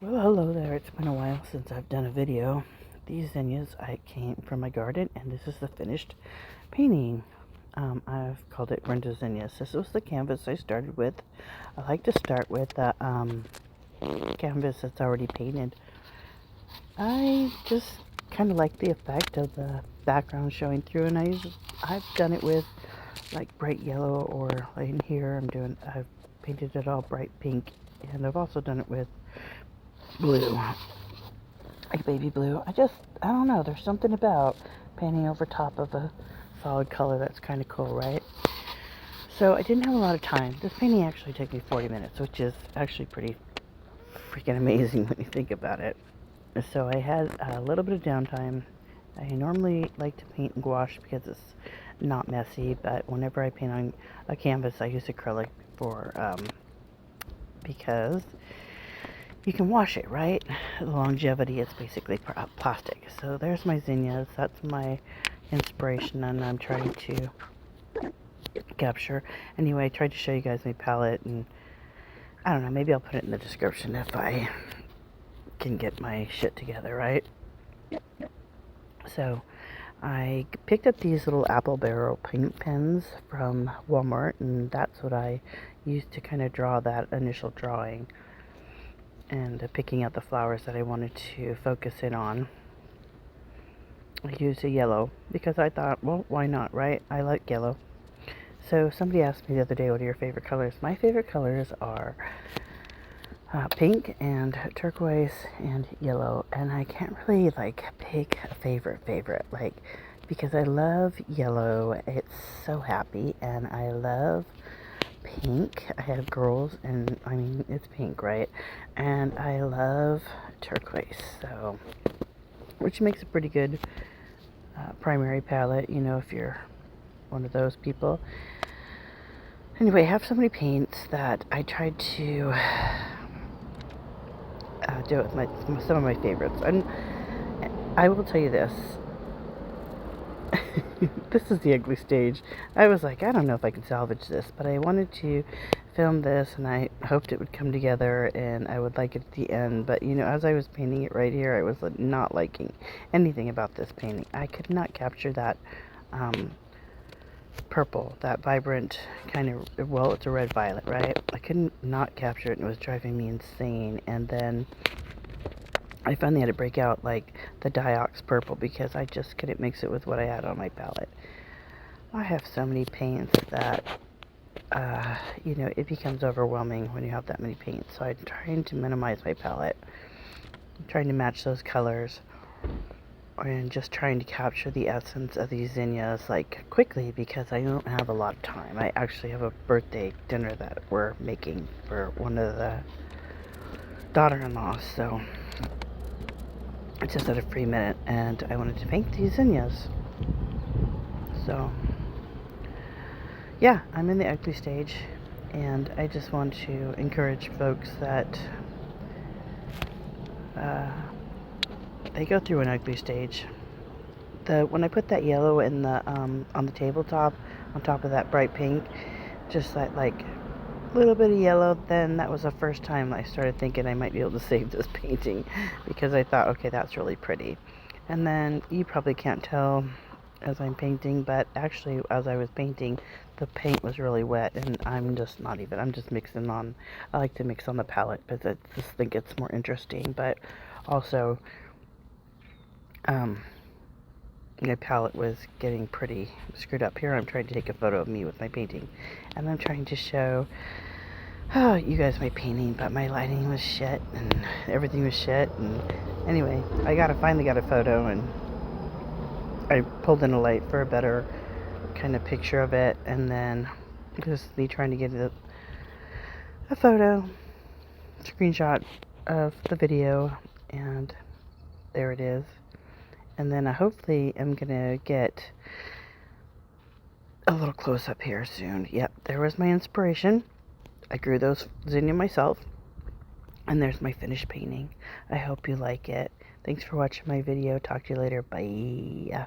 Well, hello there. It's been a while since I've done a video. These zinnias I came from my garden, and this is the finished painting. I've called it Brenda Zinnias. This was the canvas I started with. I like to start with the canvas that's already painted. I just kind of like the effect of the background showing through, and I've done it with like bright yellow, or like in here I've painted it all bright pink, and I've also done it with blue, like baby blue. I don't know, there's something about painting over top of a solid color that's kind of cool, right? So I didn't have a lot of time. This painting actually took me 40 minutes, which is actually pretty freaking amazing when you think about it. So I had a little bit of downtime. I normally like to paint in gouache because it's not messy, but whenever I paint on a canvas, I use acrylic because you can wash it, right? The longevity is basically plastic. So there's my zinnias. That's my inspiration, and I'm trying to capture. Anyway, I tried to show you guys my palette, and I don't know, maybe I'll put it in the description if I can get my shit together, right? So I picked up these little apple barrel paint pens from Walmart, and that's what I used to kind of draw that initial drawing, and picking out the flowers that I wanted to focus in on. I used a yellow because I thought, well, why not, right? I like yellow. So somebody asked me the other day, what are your favorite colors? My favorite colors are pink and turquoise and yellow, and I can't really like pick a favorite, like, because I love yellow. It's so happy, and I love pink. I have girls, and I mean, it's pink, right? And I love turquoise, so, which makes a pretty good primary palette, you know, if you're one of those people. Anyway, I have so many paints that I tried to do it with some of my favorites. And I will tell you this. This is the ugly stage. I was like, I don't know if I can salvage this, but I wanted to film this, and I hoped it would come together and I would like it at the end. But, you know, as I was painting it right here, I was not liking anything about this painting. I could not capture that purple, that vibrant kind of, well, it's a red violet, right? I couldn't not capture it, and it was driving me insane. And then I finally had to break out like the diox purple because I just couldn't mix it with what I had on my palette. I have so many paints that you know, it becomes overwhelming when you have that many paints. So I'm trying to minimize my palette. I'm trying to match those colors, and just trying to capture the essence of these zinnias like quickly because I don't have a lot of time. I actually have a birthday dinner that we're making for one of the daughter-in-laws, so I just had a free minute and I wanted to paint these zinnias. So yeah, I'm in the ugly stage, and I just want to encourage folks that they go through an ugly stage. When I put that yellow in the on the tabletop on top of that bright pink, just that like little bit of yellow, then that was the first time I started thinking I might be able to save this painting, because I thought, okay, that's really pretty. And then you probably can't tell as I'm painting, but actually as I was painting, the paint was really wet, and I'm just mixing on. I like to mix on the palette because I just think it's more interesting, but also my palette was getting pretty screwed up. Here I'm trying to take a photo of me with my painting, and I'm trying to show you guys my painting, but my lighting was shit and everything was shit. And anyway, I finally got a photo, and I pulled in a light for a better kind of picture of it, and then just me trying to get a photo screenshot of the video, and there it is. And then I hopefully am gonna get a little close up here soon. Yep, there was my inspiration. I grew those zinnia myself, and there's my finished painting. I hope you like it. Thanks for watching my video. Talk to you later. Bye.